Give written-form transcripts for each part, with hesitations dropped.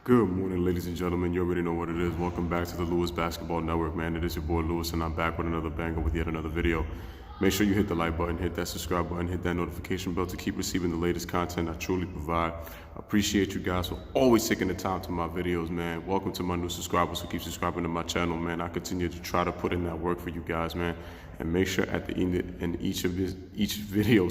Good morning, ladies and gentlemen. You already know what it is. Welcome back to the Lewis Basketball Network, man. It is your boy Lewis, and I'm back with another banger with yet another video. Make sure you hit the like button, hit that subscribe button, hit that notification bell to keep receiving the latest content I truly provide. I appreciate you guys for always taking the time to my videos, man. Welcome to my new subscribers who keep subscribing to my channel, man. I continue to try to put in that work for you guys, man. And make sure at the end in each video,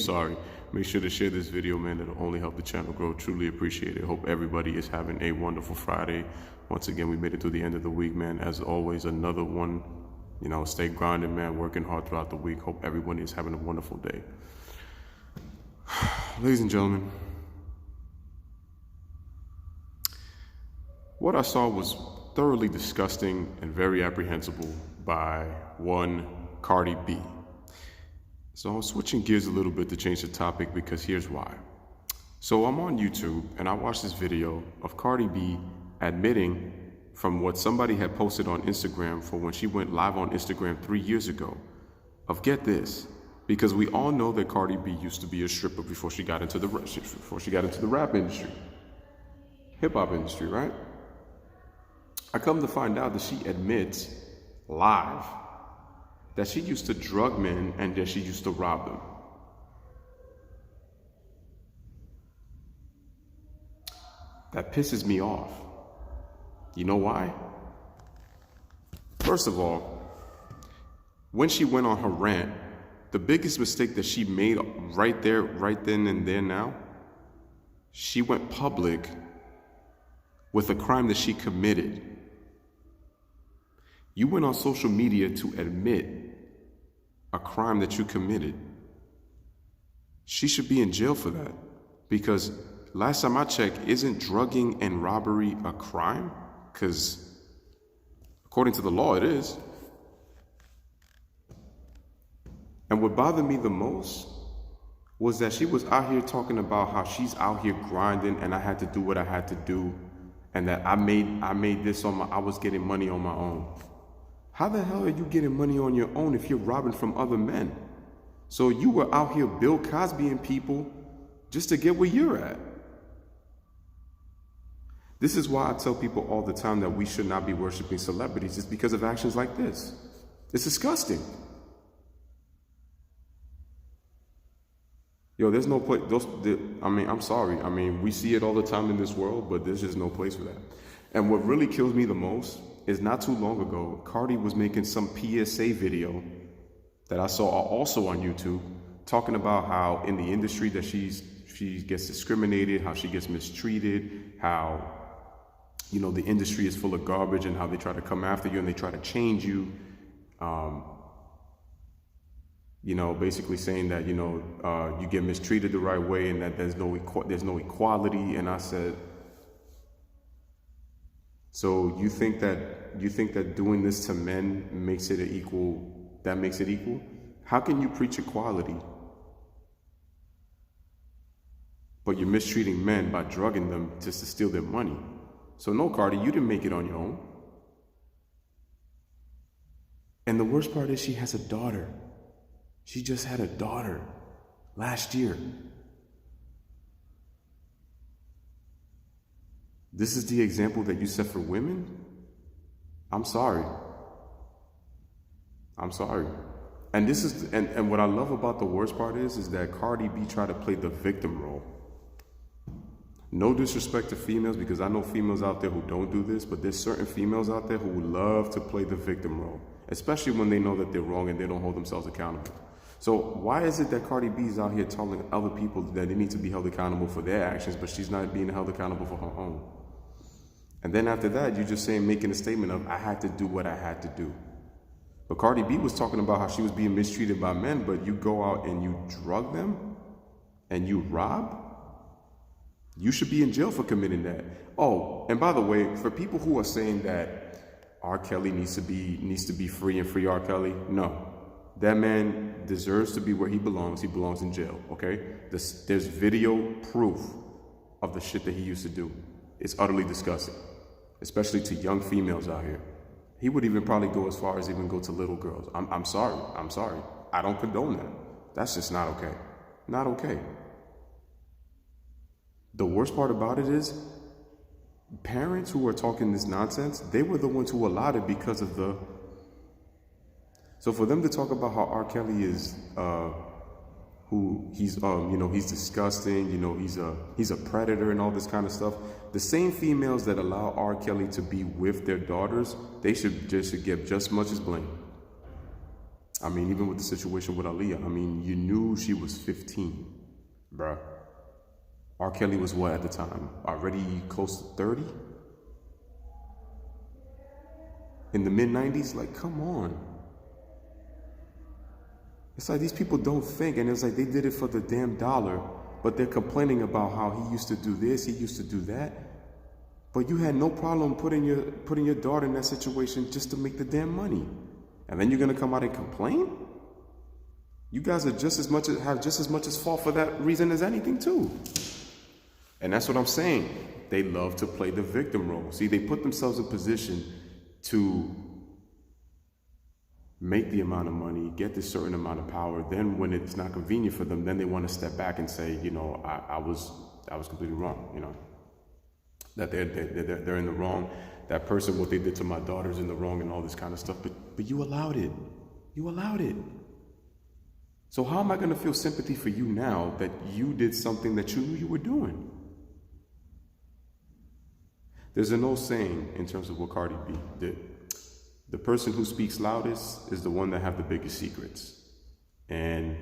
make sure to share this video, man. It'll only help the channel grow. Truly appreciate it. Hope everybody is having a wonderful Friday. Once again, we made it through the end of the week, man. As always, another one. You know, stay grinding, man, working hard throughout the week. Hope everyone is having a wonderful day. Ladies and gentlemen, what I saw was thoroughly disgusting and very apprehensible by one Cardi B. So I'm switching gears a little bit to change the topic because here's why. So I'm on YouTube and I watched this video of Cardi B admitting from what somebody had posted on Instagram for when she went live on Instagram 3 years ago of, get this, because we all know that Cardi B used to be a stripper before she got into the rap industry, hip hop industry, right? I come to find out that she admits live that she used to drug men and that she used to rob them. That pisses me off. You know why? First of all, when she went on her rant, the biggest mistake that she made right then and there now, she went public with a crime that she committed. You went on social media to admit a crime that you committed. She should be in jail for that, because last time I checked, isn't drugging and robbery a crime? Because according to the law, it is. And what bothered me the most was that she was out here talking about how she's out here grinding and I had to do what I had to do, and that I made this I was getting money on my own. How the hell are you getting money on your own if you're robbing from other men? So you were out here Bill Cosbying people just to get where you're at. This is why I tell people all the time that we should not be worshiping celebrities. It's because of actions like this. It's disgusting. Yo, there's no place. I'm sorry. I mean, we see it all the time in this world, but there's just no place for that. And what really kills me the most is not too long ago, Cardi was making some PSA video that I saw also on YouTube, talking about how in the industry that she gets discriminated, how she gets mistreated, how, you know, the industry is full of garbage and how they try to come after you and they try to change you. You know, basically saying that, you know, you get mistreated the right way and that there's no equality. And I said, so you think that doing this to men makes it equal? How can you preach equality, but you're mistreating men by drugging them just to steal their money? So no, Cardi, you didn't make it on your own. And the worst part is she has a daughter. She just had a daughter last year. This is the example that you set for women? I'm sorry. And this is and what I love about the worst part is that Cardi B tried to play the victim role. No disrespect to females, because I know females out there who don't do this, but there's certain females out there who love to play the victim role, especially when they know that they're wrong and they don't hold themselves accountable. So why is it that Cardi B is out here telling other people that they need to be held accountable for their actions, but she's not being held accountable for her own? And then after that, you're just making a statement of, I had to do what I had to do. But Cardi B was talking about how she was being mistreated by men, but you go out and you drug them and you rob? You should be in jail for committing that. Oh, and by the way, for people who are saying that R. Kelly needs to be free and free R. Kelly, no. That man deserves to be where he belongs. He belongs in jail, okay? There's video proof of the shit that he used to do. It's utterly disgusting, especially to young females out here. He would even probably go as far as even go to little girls. I'm sorry. I don't condone that. That's just not okay. Not okay. The worst part about it is Parents who are talking this nonsense, they were the ones who allowed it because of the. So for them to talk about how R. Kelly is, who he's, he's disgusting, he's a predator and all this kind of stuff. The same females that allow R. Kelly to be with their daughters, they should get just as much as blame. I mean, even with the situation with Aaliyah, I mean, you knew she was 15, bruh. R. Kelly was what at the time? Already close to 30? In the mid-90s? Like, come on. It's like these people don't think, and it's like they did it for the damn dollar, but they're complaining about how he used to do this, he used to do that. But you had no problem putting your daughter in that situation just to make the damn money. And then you're gonna come out and complain? You guys are have just as much as fault for that reason as anything too. And that's what I'm saying. They love to play the victim role. See, they put themselves in position to make the amount of money, get this certain amount of power. Then when it's not convenient for them, then they want to step back and say, I was completely wrong, that they're in the wrong. That person, what they did to my daughter's in the wrong and all this kind of stuff. But you allowed it. You allowed it. So how am I going to feel sympathy for you now that you did something that you knew you were doing? There's an old saying in terms of what Cardi B did. The person who speaks loudest is the one that have the biggest secrets. And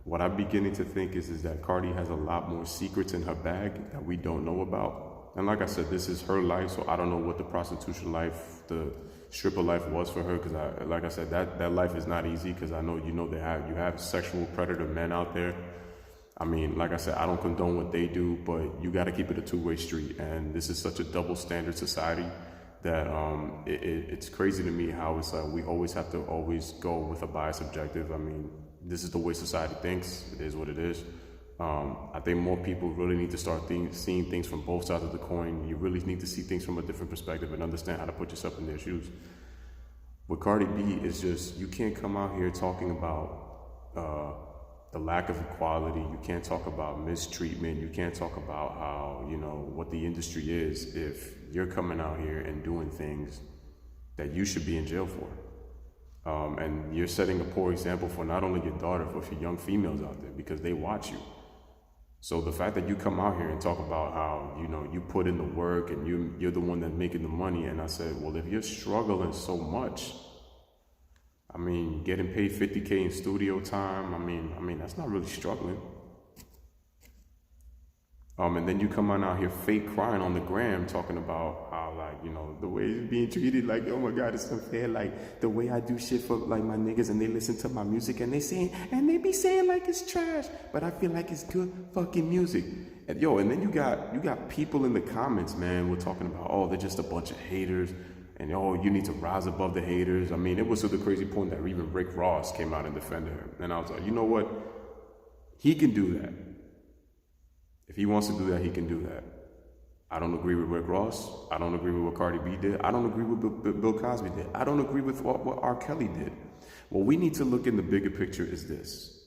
what I'm beginning to think is that Cardi has a lot more secrets in her bag that we don't know about. And like I said, this is her life, so I don't know what the prostitution life, the stripper life was for her, because like I said, that life is not easy, because I know you have sexual predator men out there. I mean, like I said, I don't condone what they do, but you got to keep it a two-way street. And this is such a double standard society that it's crazy to me how it's like we always have to go with a biased objective. I mean, this is the way society thinks. It is what it is. I think more people really need to start seeing things from both sides of the coin. You really need to see things from a different perspective and understand how to put yourself in their shoes. With Cardi B, it's just, you can't come out here talking about the lack of equality. You can't talk about mistreatment. You can't talk about how, what the industry is if you're coming out here and doing things that you should be in jail for. And you're setting a poor example for not only your daughter, but for young females out there, because they watch you. So the fact that you come out here and talk about how, you put in the work and you're the one that's making the money. And I said, well, if you're struggling so much, I mean, getting paid $50K in studio time, I mean, that's not really struggling. And then you come on out here fake crying on the gram talking about how, like, the way it's being treated, like, oh my God, it's unfair. Like, the way I do shit for, like, my niggas, and they listen to my music and they be saying like it's trash, but I feel like it's good fucking music. And and then you got people in the comments, man, we're talking about, oh, they're just a bunch of haters. And, oh, you need to rise above the haters. I mean, it was to the crazy point that even Rick Ross came out and defended him. And I was like, you know what? He can do that. If he wants to do that, he can do that. I don't agree with Rick Ross. I don't agree with what Cardi B did. I don't agree with what Bill Cosby did. I don't agree with what R. Kelly did. What we need to look in the bigger picture is this.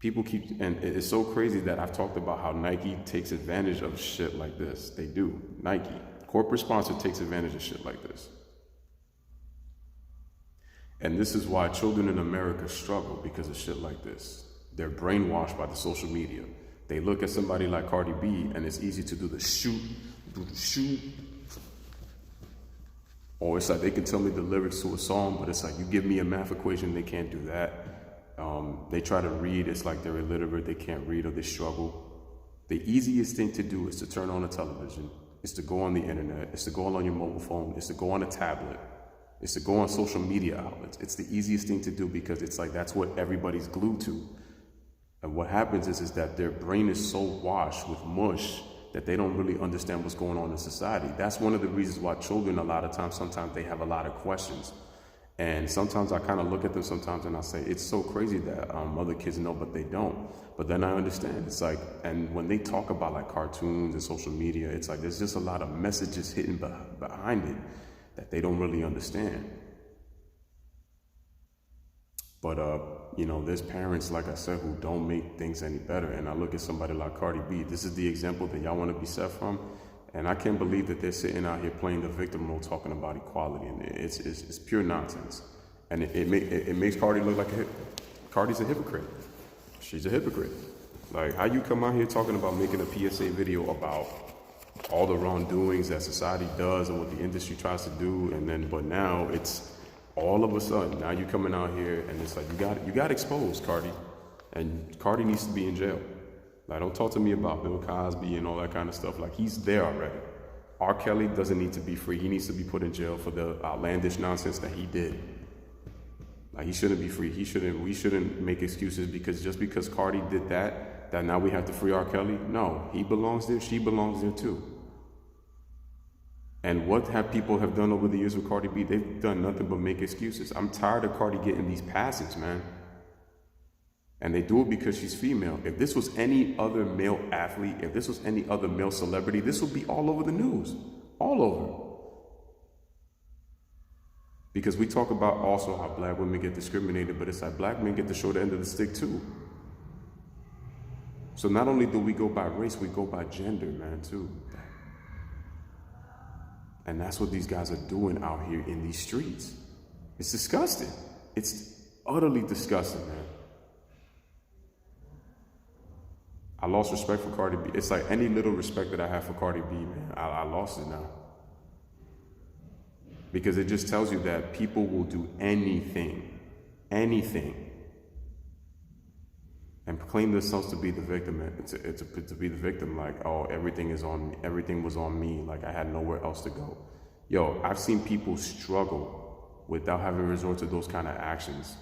People and it's so crazy that I've talked about how Nike takes advantage of shit like this. They do. Nike. Corporate sponsor takes advantage of shit like this. And this is why children in America struggle, because of shit like this. They're brainwashed by the social media. They look at somebody like Cardi B and it's easy to do the shoot. Or it's like they can tell me the lyrics to a song, but it's like you give me a math equation, they can't do that. They try to read, it's like they're illiterate, they can't read or they struggle. The easiest thing to do is to turn on a television. It's to go on the internet, it's to go on your mobile phone, it's to go on a tablet, it's to go on social media outlets. It's the easiest thing to do because it's like that's what everybody's glued to. And what happens is that their brain is so washed with mush that they don't really understand what's going on in society. That's one of the reasons why children, a lot of times, sometimes they have a lot of questions. And sometimes I kind of look at them sometimes and I say, it's so crazy that other kids know, but they don't. But then I understand. It's like, and when they talk about like cartoons and social media, it's like there's just a lot of messages hidden behind it that they don't really understand. But you know, there's parents, like I said, who don't make things any better. And I look at somebody like Cardi B. This is the example that y'all want to be set from. And I can't believe that they're sitting out here playing the victim role, talking about equality. And it's pure nonsense. And it makes Cardi look like Cardi's a hypocrite. She's a hypocrite. Like, how you come out here talking about making a PSA video about all the wrongdoings that society does and what the industry tries to do, and then, but now it's all of a sudden, now you coming out here and it's like, you got exposed, Cardi. And Cardi needs to be in jail. Like, don't talk to me about Bill Cosby and all that kind of stuff. Like, he's there already. R. Kelly doesn't need to be free. He needs to be put in jail for the outlandish nonsense that he did. Like, he shouldn't be free. We shouldn't make excuses because just because Cardi did that now we have to free R. Kelly. No, he belongs there. She belongs there too. And what have people have done over the years with Cardi B? They've done nothing but make excuses. I'm tired of Cardi getting these passes, man. And they do it because she's female. If this was any other male athlete, if this was any other male celebrity, this would be all over the news. All over. Because we talk about also how black women get discriminated, but it's like black men get the short end of the stick too. So not only do we go by race, we go by gender, man, too. And that's what these guys are doing out here in these streets. It's disgusting. It's utterly disgusting, man. I lost respect for Cardi B. It's like any little respect that I have for Cardi B, man, I lost it now. Because it just tells you that people will do anything, and claim themselves to be the victim, to be the victim, like, oh, everything was on me, like I had nowhere else to go. Yo, I've seen people struggle without having resort to those kind of actions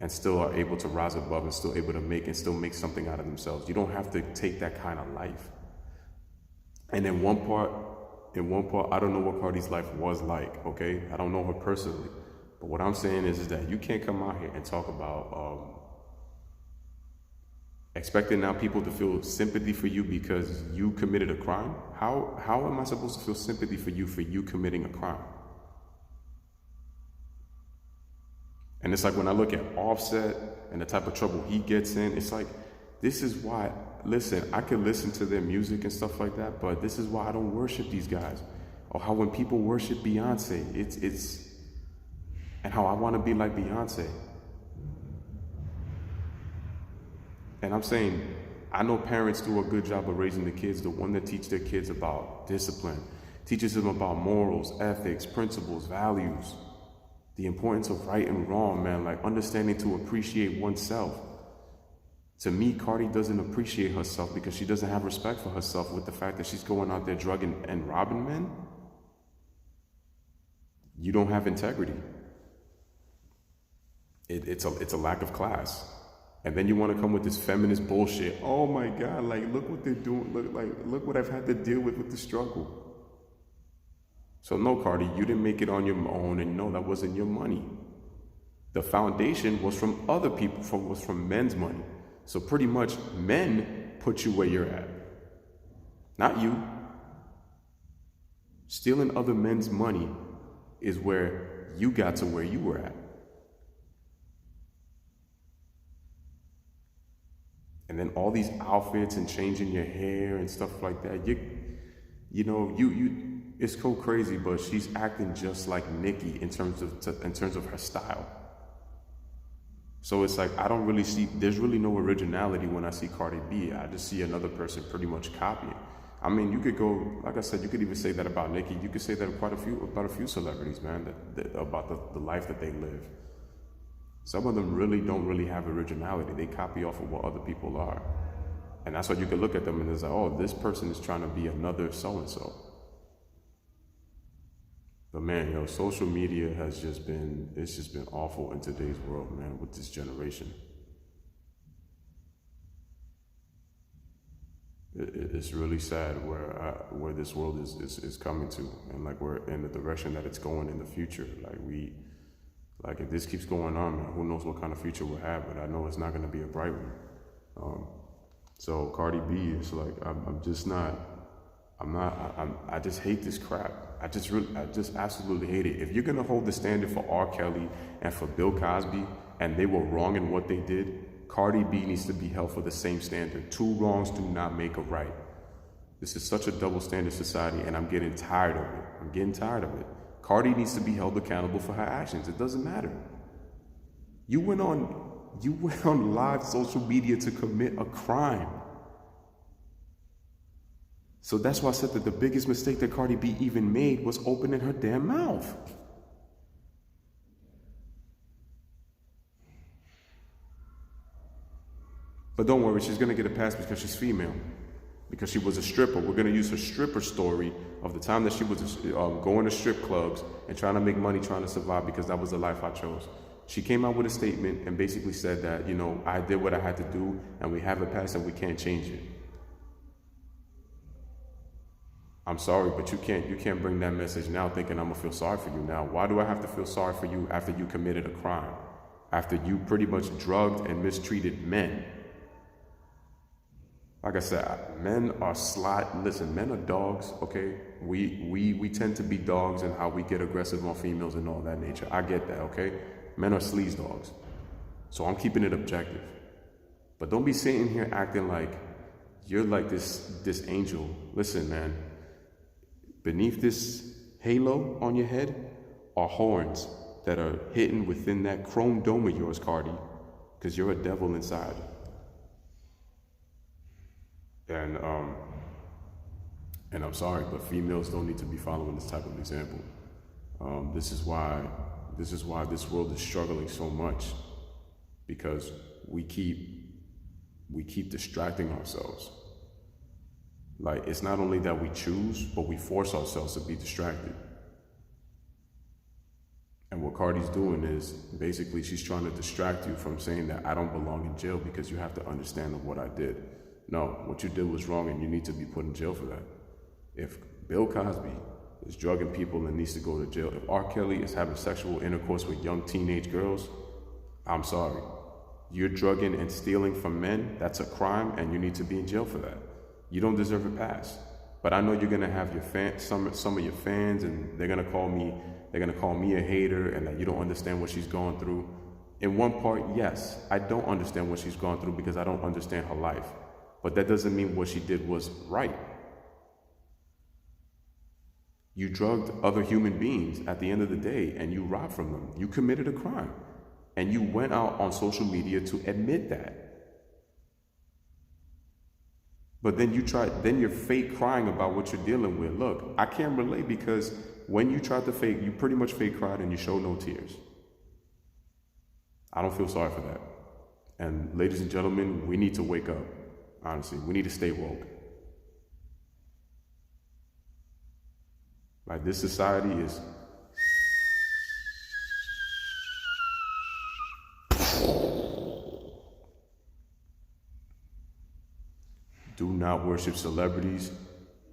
and still are able to rise above and still able to make something out of themselves. You don't have to take that kind of life. And in one part, I don't know what Cardi's life was like, okay? I don't know her personally. But what I'm saying is that you can't come out here and talk about expecting now people to feel sympathy for you because you committed a crime. How am I supposed to feel sympathy for you committing a crime? And it's like when I look at Offset and the type of trouble he gets in, it's like, this is why, listen, I could listen to their music and stuff like that, but this is why I don't worship these guys. Or how when people worship Beyonce, it's and how I want to be like Beyonce. And I'm saying, I know parents do a good job of raising the kids, the one that teach their kids about discipline, teaches them about morals, ethics, principles, values, the importance of right and wrong, man, like understanding to appreciate oneself. To me, Cardi doesn't appreciate herself because she doesn't have respect for herself with the fact that she's going out there drugging and robbing men. You don't have integrity. It's a lack of class. And then you want to come with this feminist bullshit. Oh my God, like look what they're doing. Look what I've had to deal with the struggle. So no, Cardi, you didn't make it on your own, and no, that wasn't your money. The foundation was from other people, was from men's money. So pretty much men put you where you're at, not you. Stealing other men's money is where you got to where you were at. And then all these outfits and changing your hair and stuff like that, it's so crazy, but she's acting just like Nicki in terms of her style. So it's like, I don't really see, there's really no originality when I see Cardi B. I just see another person pretty much copying. I mean, you could go, like I said, you could even say that about Nicki. You could say that about a few celebrities, man, about the life that they live. Some of them don't really have originality. They copy off of what other people are. And that's why you can look at them and it's like, oh, this person is trying to be another so-and-so. But man, social media has just been awful in today's world, man, with this generation. It's really sad where this world is coming to, and like we're in the direction that it's going in the future. Like if this keeps going on, man, who knows what kind of future we'll have, but I know it's not going to be a bright one. So Cardi B is like, I just hate this crap. I just absolutely hate it. If you're going to hold the standard for R. Kelly and for Bill Cosby, and they were wrong in what they did, Cardi B needs to be held for the same standard. Two wrongs do not make a right. This is such a double standard society, and I'm getting tired of it. I'm getting tired of it. Cardi needs to be held accountable for her actions. It doesn't matter. You went on live social media to commit a crime. So that's why I said that the biggest mistake that Cardi B even made was opening her damn mouth. But don't worry, she's gonna get a pass because she's female. Because she was a stripper. We're gonna use her stripper story of the time that she was going to strip clubs and trying to make money, trying to survive, because that was the life I chose. She came out with a statement and basically said that, you know, I did what I had to do and we have a past and we can't change it. I'm sorry, but you can't bring that message now thinking I'm gonna feel sorry for you now. Why do I have to feel sorry for you after you committed a crime? After you pretty much drugged and mistreated men? Like I said, men are listen, men are dogs, okay? We tend to be dogs in how we get aggressive on females and all that nature. I get that, okay? Men are sleaze dogs. So I'm keeping it objective. But don't be sitting here acting like you're like this angel. Listen, man, beneath this halo on your head are horns that are hidden within that chrome dome of yours, Cardi, because you're a devil inside. And I'm sorry, but females don't need to be following this type of example. This is why this world is struggling so much, because we keep distracting ourselves. Like, it's not only that we choose, but we force ourselves to be distracted. And what Cardi's doing is, basically, she's trying to distract you from saying that I don't belong in jail because you have to understand what I did. No, what you did was wrong and you need to be put in jail for that. If Bill Cosby is drugging people and needs to go to jail, if R. Kelly is having sexual intercourse with young teenage girls, I'm sorry. You're drugging and stealing from men, that's a crime, and you need to be in jail for that. You don't deserve a pass. But I know you're gonna have your some of your fans, and they're gonna call me a hater and that you don't understand what she's going through. In one part, yes, I don't understand what she's gone through because I don't understand her life. But that doesn't mean what she did was right. You drugged other human beings at the end of the day and you robbed from them. You committed a crime. And you went out on social media to admit that. But then you're fake crying about what you're dealing with. Look, I can't relate because when you tried to fake, you pretty much fake cried and you showed no tears. I don't feel sorry for that. And ladies and gentlemen, we need to wake up. Honestly, we need to stay woke. Like, this society is do not worship celebrities.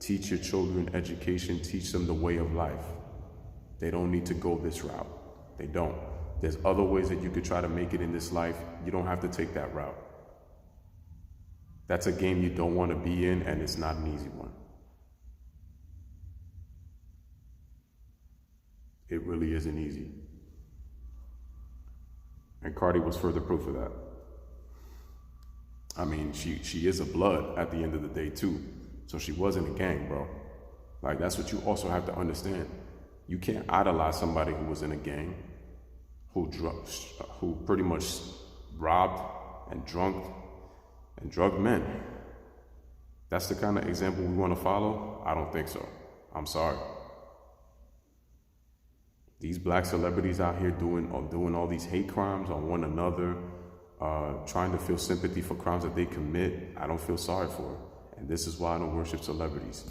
Teach your children education. Teach them the way of life. They don't need to go this route. They don't. There's other ways that you could try to make it in this life. You don't have to take that route. That's a game you don't want to be in, and it's not an easy one. It really isn't easy. And Cardi was further proof of that. I mean, she is a blood at the end of the day too. So she was in a gang, bro. Like, that's what you also have to understand. You can't idolize somebody who was in a gang, who pretty much robbed and drugged men. That's the kind of example we want to follow? I don't think so. I'm sorry. These black celebrities out here doing all these hate crimes on one another, trying to feel sympathy for crimes that they commit, I don't feel sorry for. And this is why I don't worship celebrities.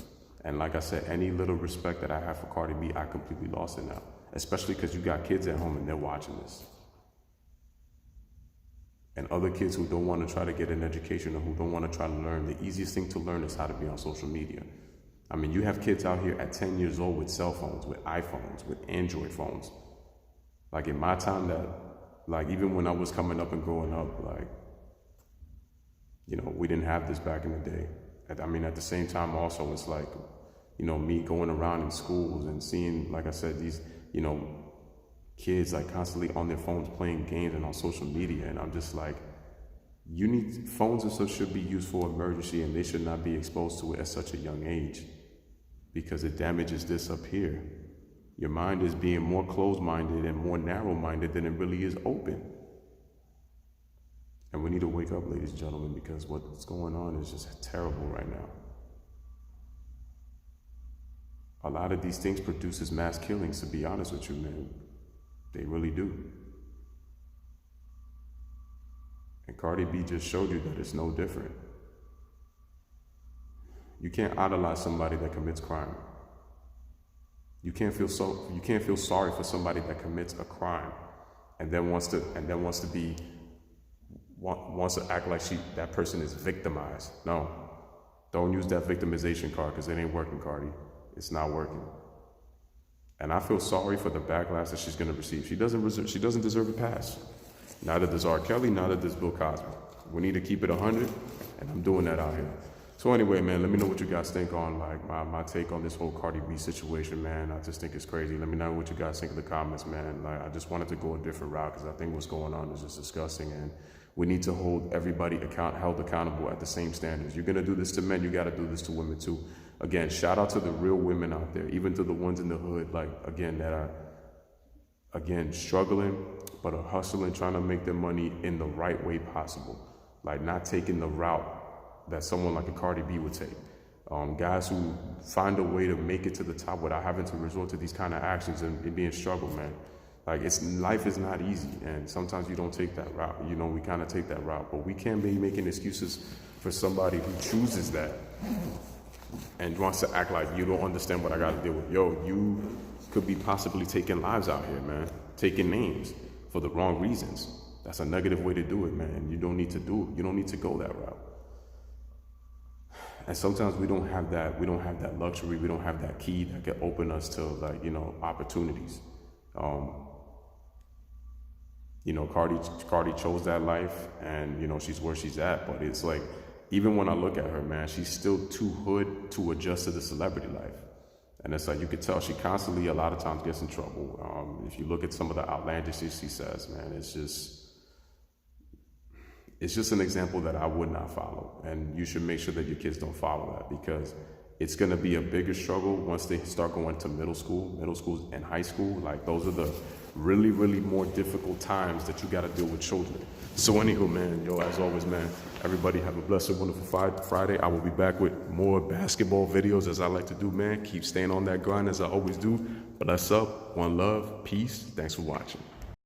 And like I said, any little respect that I have for Cardi B, I completely lost it now. Especially because you got kids at home and they're watching this. And other kids who don't want to try to get an education or who don't want to try to learn, the easiest thing to learn is how to be on social media. I mean, you have kids out here at 10 years old with cell phones, with iPhones, with Android phones. Like, in my time, even when I was coming up and growing up, we didn't have this back in the day. I mean, at the same time also, it's like, me going around in schools and seeing, like I said, these, kids like constantly on their phones playing games and on social media, and I'm just like, phones and stuff should be used for emergency, and they should not be exposed to it at such a young age, because it damages this up here. Your mind is being more closed-minded and more narrow-minded than it really is open. And we need to wake up, ladies and gentlemen, because what's going on is just terrible right now. A lot of these things produces mass killings, to be honest with you, man. They really do. And Cardi B just showed you that it's no different. You can't idolize somebody that commits crime. You can't feel sorry for somebody that commits a crime and then wants to act like that person is victimized. No. Don't use that victimization card, because it ain't working, Cardi. It's not working. And I feel sorry for the backlash that she's going to receive. She doesn't deserve a pass. Neither does R. Kelly, neither does Bill Cosby. We need to keep it 100, and I'm doing that out here. So anyway, man, let me know what you guys think on like my take on this whole Cardi B situation, man. I just think it's crazy. Let me know what you guys think in the comments, man. Like, I just wanted to go a different route, because I think what's going on is just disgusting, and we need to hold everybody held accountable at the same standards. You're gonna do this to men, you gotta do this to women too. Again, shout out to the real women out there, even to the ones in the hood, like, again, that are, again, struggling, but are hustling, trying to make their money in the right way possible. Like, not taking the route that someone like a Cardi B would take. Guys who find a way to make it to the top without having to resort to these kind of actions and be in struggle, man. Like, life is not easy, and sometimes you don't take that route. You know, we kind of take that route, but we can't be making excuses for somebody who chooses that and wants to act like you don't understand what I got to deal with. Yo, you could be possibly taking lives out here, man, taking names for the wrong reasons. That's a negative way to do it, man. You don't need to go that route. And sometimes we don't have that luxury, we don't have that key that can open us to, like, you know, opportunities. You know, Cardi chose that life, and, you know, she's where she's at, but it's like, even when I look at her, man, she's still too hood to adjust to the celebrity life. And it's like, you could tell she constantly, a lot of times, gets in trouble. If you look at some of the outlandish things she says, man, it's just an example that I would not follow. And you should make sure that your kids don't follow that, because it's gonna be a bigger struggle once they start going to middle school and high school. Like, those are the really, really more difficult times that you gotta deal with children. So anywho, man, yo, as always, man, everybody have a blessed, wonderful Friday. I will be back with more basketball videos, as I like to do, man. Keep staying on that grind, as I always do. Bless up, one love, peace. Thanks for watching.